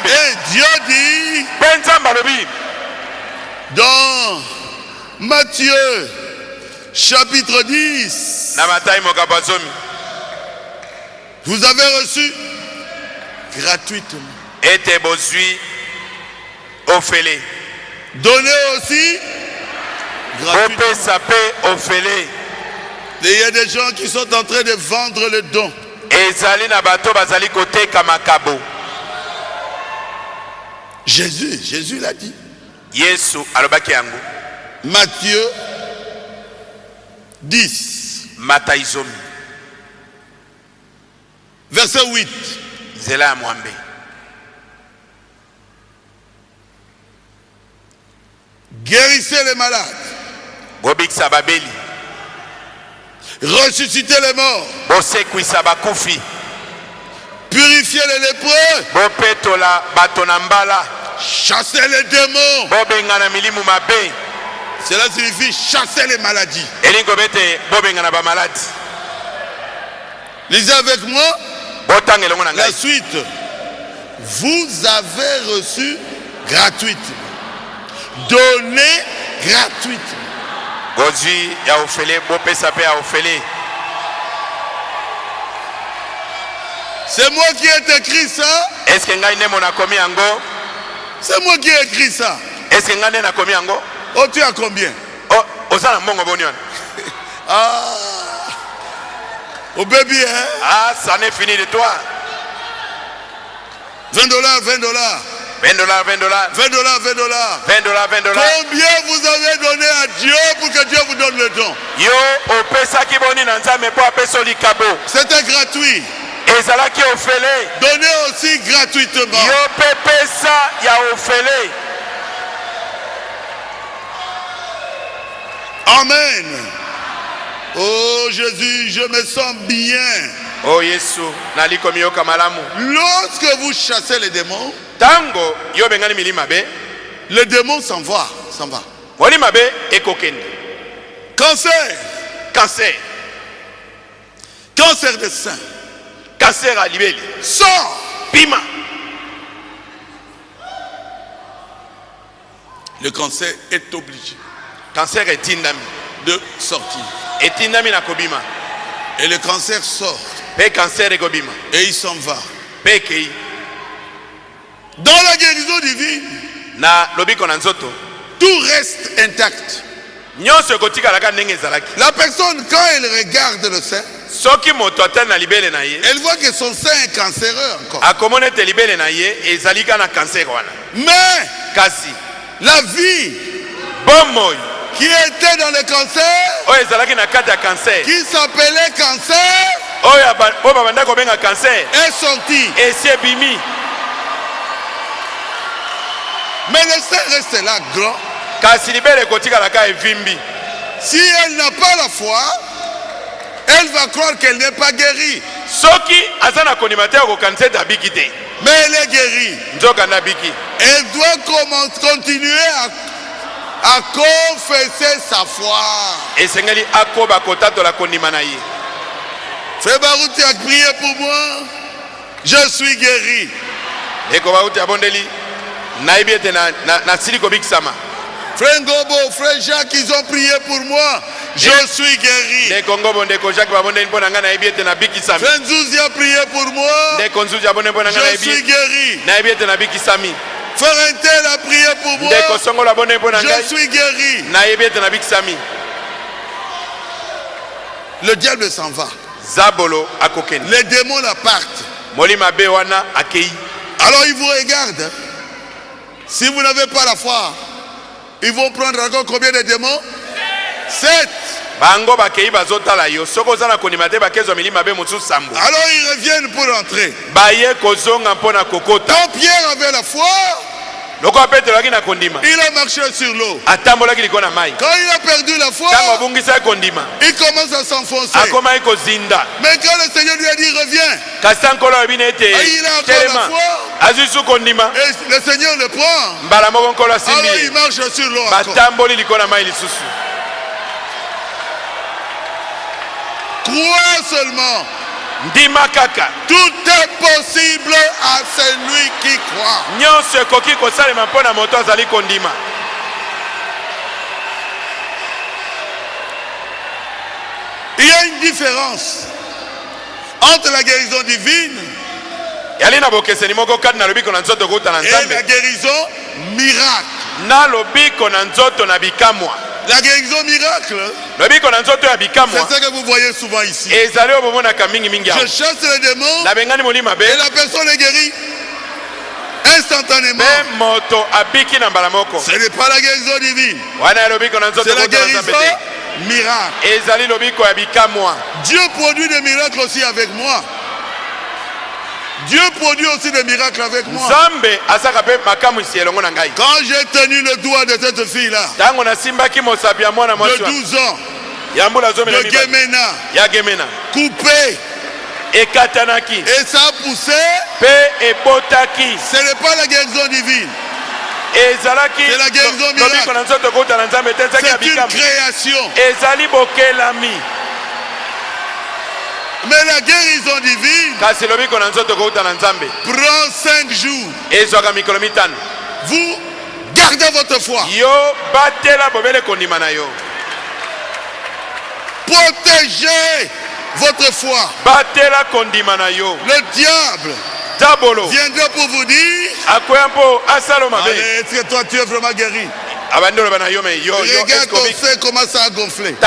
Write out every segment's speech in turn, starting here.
Et Dieu dit dans Matthieu chapitre 10, vous avez reçu gratuitement. Donnez aussi gratuitement. Et il y a des gens qui sont en train de vendre le don. Jésus l'a dit. Matthieu 10. Verset 8. Guérissez les malades. Ressuscitez les morts. Purifiez les lépreux. Chassez les démons. Cela signifie chasser les maladies. Lisez avec moi la suite. Vous avez reçu gratuitement. Donnez gratuitement. C'est moi qui ai écrit ça. C'est moi qui ai écrit ça. Oh, tu as combien? Ah, au bébé, hein? Ah, ça n'est fini de toi. $20. $20. Combien vous avez donné à Dieu pour que Dieu vous donne le don? C'était gratuit. Donnez aussi gratuitement. Amen. Oh Jésus, je me sens bien. Oh Yesu, lorsque vous chassez les démons, le démon s'en va. Cancer de sein. Cancer à libellé. Sors. Pima. Le cancer est obligé. Cancer est indami de sortir. Et indami na kobima. Et le cancer sort. Pe cancer est kobima. Et il s'en va. Pe kei. Dans la guérison divine, na lobiko na nzoto, tout reste intact. La personne, quand elle regarde le sein, elle voit que son sein est cancéreux encore. Mais la vie qui était dans le cancer, qui s'appelait cancer, est sortie. Mais le sein reste là grand. Si elle n'a pas la foi, elle va croire qu'elle n'est pas guérie. Mais elle est guérie. Elle doit continuer à confesser sa foi. Frère Barou, tu as prié pour moi. Je suis guéri. Frère Ngobo, frère Jacques, ils ont prié pour moi. Je suis guéri. Frère Nzouzi a prié pour moi. Je suis guéri. Frère Intel a prié pour moi. Je suis guéri. Le diable s'en va. Les démons la partent. Alors ils vous regardent. Si vous n'avez pas la foi, ils vont prendre encore combien de démons? 7. Alors ils reviennent pour entrer. Quand Pierre avait la foi, il a marché sur l'eau. Quand il a perdu la foi, il commence à s'enfoncer. Mais quand le Seigneur lui a dit reviens, il a encore la foi. Et le Seigneur le prend. Alors il marche sur l'eau encore. Crois seulement. Toute est possible à celui qui croit. Il y a une différence entre la guérison divine et la guérison miracle. La guérison miracle, c'est ce que vous voyez souvent ici. Je chasse les démons et la personne est guérie instantanément. Ce n'est pas la guérison divine, c'est la guérison miracle. Dieu produit des miracles aussi avec moi. Dieu produit aussi des miracles avec moi. Quand j'ai tenu le doigt de cette fille-là, de 12 ans, de Gemena, coupé, et ça a poussé, ce n'est pas la guérison divine. C'est la guérison miracle. C'est une création. Mais la guérison divine prend 5 jours. Vous gardez votre foi. Protégez votre foi. Le diable viendra pour vous dire, est-ce que toi tu es vraiment guéri? Regarde ton sein, comment ça a gonflé.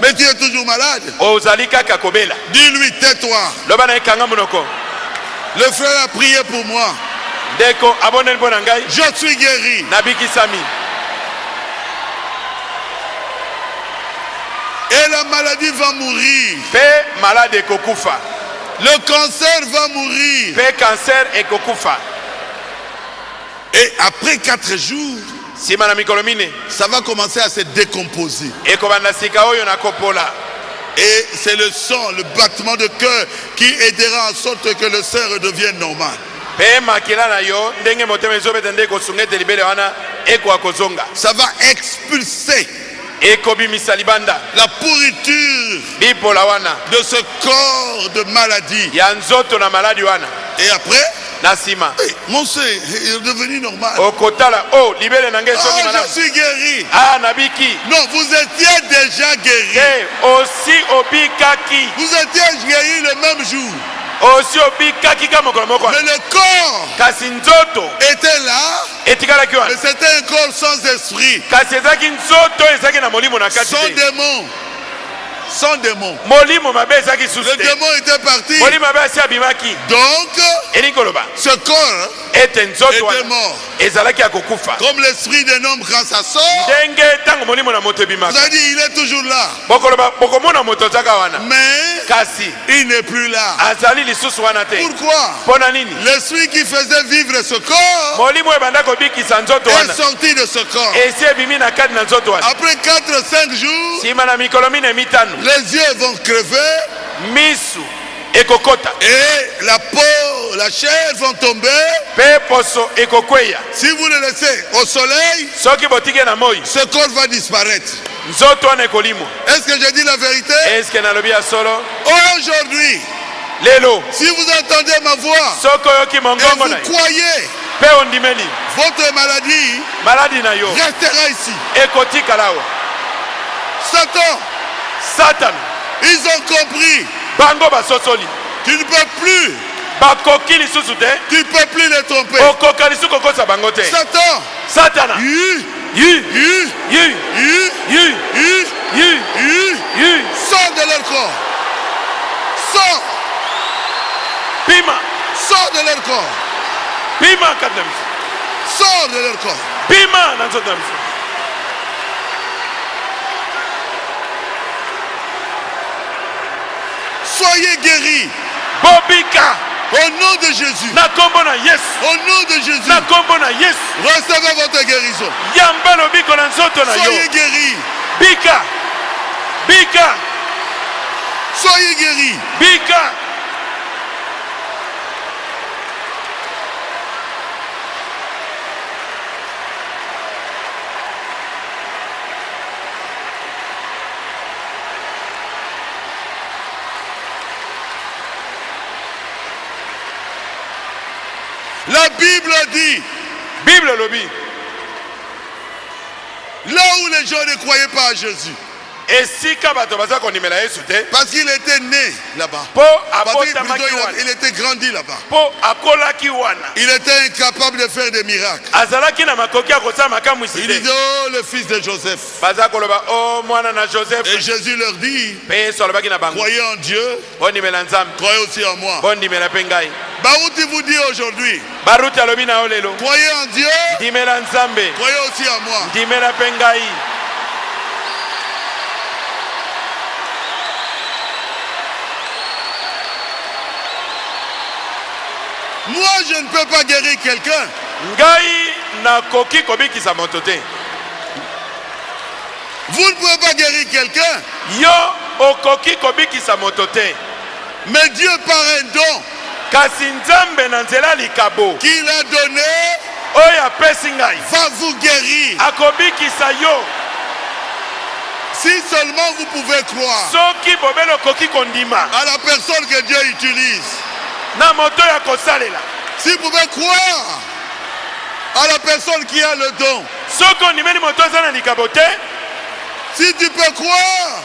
Mais tu es toujours malade. Dis-lui, tais-toi. Le frère a prié pour moi. Je suis guéri. Et la maladie va mourir. Le cancer va mourir. Et après 4 jours, ça va commencer à se décomposer. Et c'est le sang, le battement de cœur qui aidera en sorte que le sein redevienne normal. Ça va expulser la pourriture de ce corps de maladie. Et après, mon sein est devenu normal. Je suis guéri. Non, vous étiez déjà guéri. Vous étiez guéri le même jour. Mais le corps était là, mais c'était un corps sans esprit, sans démon. Le démon était parti. Donc, ce corps était mort. Comme l'esprit d'un homme quand ça sort, vous avez dit il est toujours là. Mais il n'est plus là. Pourquoi? L'esprit qui faisait vivre ce corps est sorti de ce corps. Après 4-5 jours, les yeux vont crever. Et la peau, la chair vont tomber. Si vous le laissez au soleil, ce corps va disparaître. Est-ce que je dis la vérité? Aujourd'hui, si vous entendez ma voix et vous croyez, votre maladie restera ici. Satan, ils ont compris. Tu ne peux plus. Tu ne peux plus les tromper. Satan, sors de leur corps. Sors. Sors de leur corps. Sors de leur corps. Soyez guéris. Au nom de Jésus. Au nom de Jésus. Recevez votre guérison. Soyez guéris. Soyez guéris. La Bible dit. Bible lobby. Là où les gens ne croyaient pas à Jésus. Parce qu'il était né là-bas. Il était grandi là-bas. Il était incapable de faire des miracles. Il dit, oh, le fils de Joseph. Et Jésus leur dit, croyez en Dieu, croyez aussi en moi. Barouti vous dit aujourd'hui, croyez en Dieu, croyez aussi en moi. Moi, je ne peux pas guérir quelqu'un. Vous ne pouvez pas guérir quelqu'un. Mais Dieu par un don qu'il a donné va vous guérir. Si seulement vous pouvez croire à la personne que Dieu utilise. Si vous pouvez croire à la personne qui a le don. Si tu peux croire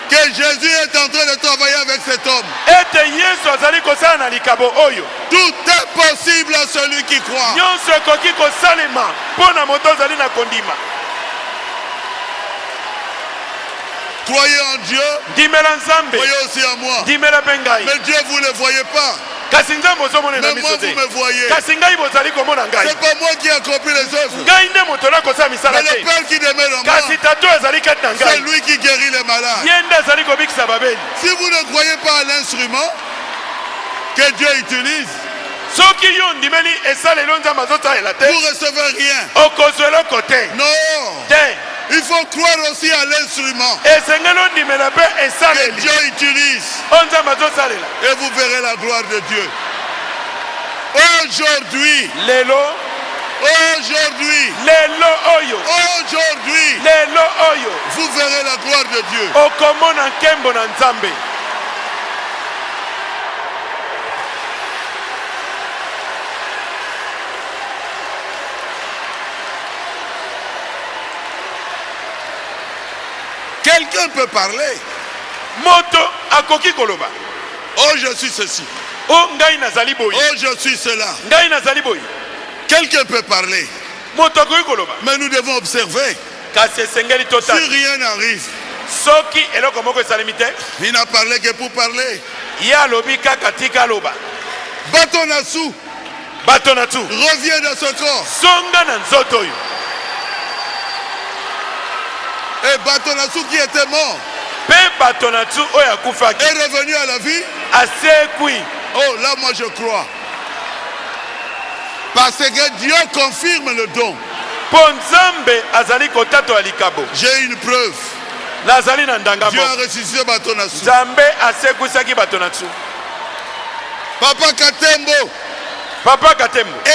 que Jésus est en train de travailler avec cet homme. Tout est possible à celui qui croit. Croyez en Dieu, croyez aussi en moi. Mais Dieu, vous ne le voyez pas. Mais moi, vous me voyez. Ce n'est pas moi qui ai accompli les œuvres. Mais le Père qui demeure en moi, c'est lui qui guérit les malades. Si vous ne croyez pas à l'instrument que Dieu utilise, vous ne recevez rien. Non. Il faut croire aussi à l'instrument que Dieu utilise. Et vous verrez la gloire de Dieu. Aujourd'hui, vous verrez la gloire de Dieu. Quelqu'un peut parler. Oh, je suis ceci. Oh, je suis cela. Quelqu'un peut parler. Mais nous devons observer. Si rien n'arrive, il n'a parlé que pour parler. Batonatsu revient dans ce corps. Et Batonatsu qui était mort est revenu à la vie. Oh, là moi je crois. Parce que Dieu confirme le don. J'ai une preuve. Dieu a ressuscité Batonatsu. Papa Katembo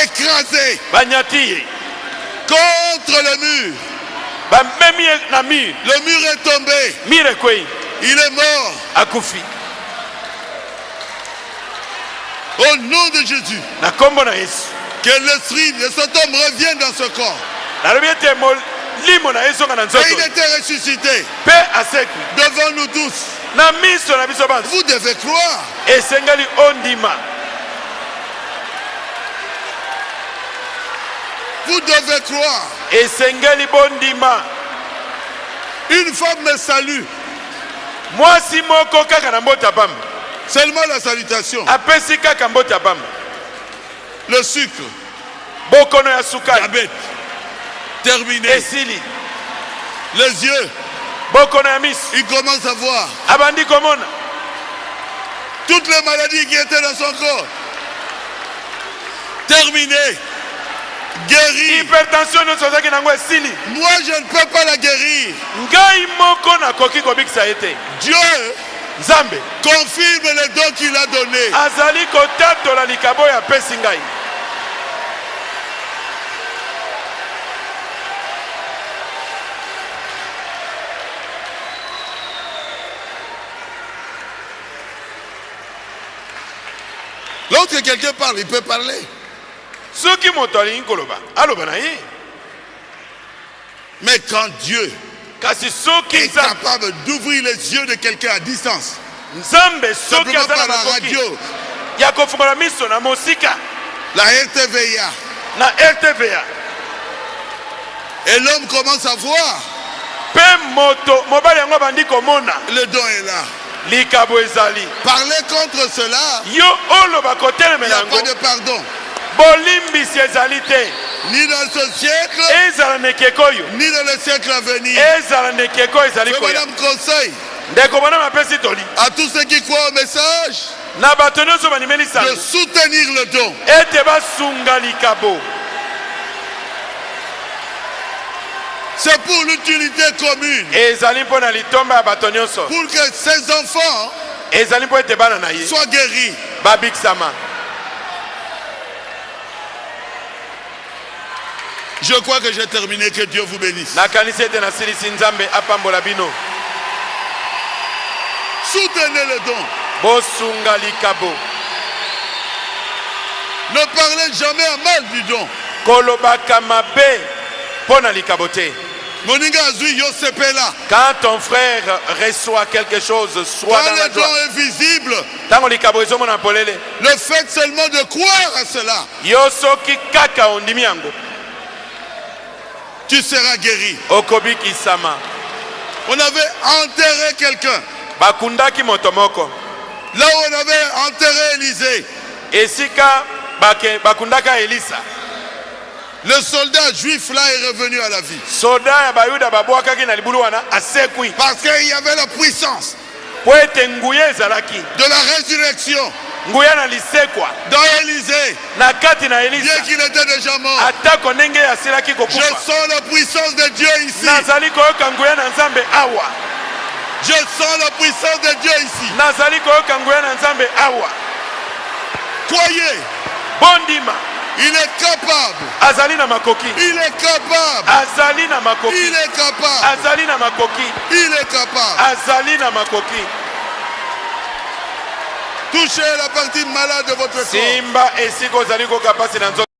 écrasé contre le mur. Le mur est tombé. Il est mort. Au nom de Jésus. Que l'esprit de cet homme revienne dans ce corps. Et il était ressuscité devant nous tous. Vous devez croire. Vous devez croire. Une femme me salue. Seulement la salutation. Le sucre. Diabète. Terminé. Les yeux. Il commence à voir. Toutes les maladies qui étaient dans son corps. Terminé. Guéri. Moi je ne peux pas la guérir. Dieu confirme les dons qu'il a donnés. Lorsque quelqu'un parle, il peut parler. Mais quand Dieu est capable d'ouvrir les yeux de quelqu'un à distance, simplement par la radio, la RTVA, et l'homme commence à voir, le don est là. Parler contre cela, il n'y a pas de pardon. Ni dans ce siècle, ni dans le siècle à venir. Je madame conseille à tous ceux qui croient au message de soutenir le don. C'est pour l'utilité commune. Pour que ces enfants soient guéris. Je crois que j'ai terminé. Que Dieu vous bénisse. Soutenez le don. Ne parlez jamais en mal du don. Quand ton frère reçoit quelque chose, soit dans la joie, quand le don est visible, le fait seulement de croire à cela, tu seras guéri. On avait enterré quelqu'un. Là où on avait enterré Élisée, le soldat juif là est revenu à la vie. Parce qu'il y avait la puissance de la résurrection dans Élisée. Bien qu'il était déjà mort, je sens la puissance de Dieu ici. Je sens la puissance de Dieu ici. Croyez. Il est capable. Il est capable. Il est capable. Il est capable. Touchez la partie malade de votre corps.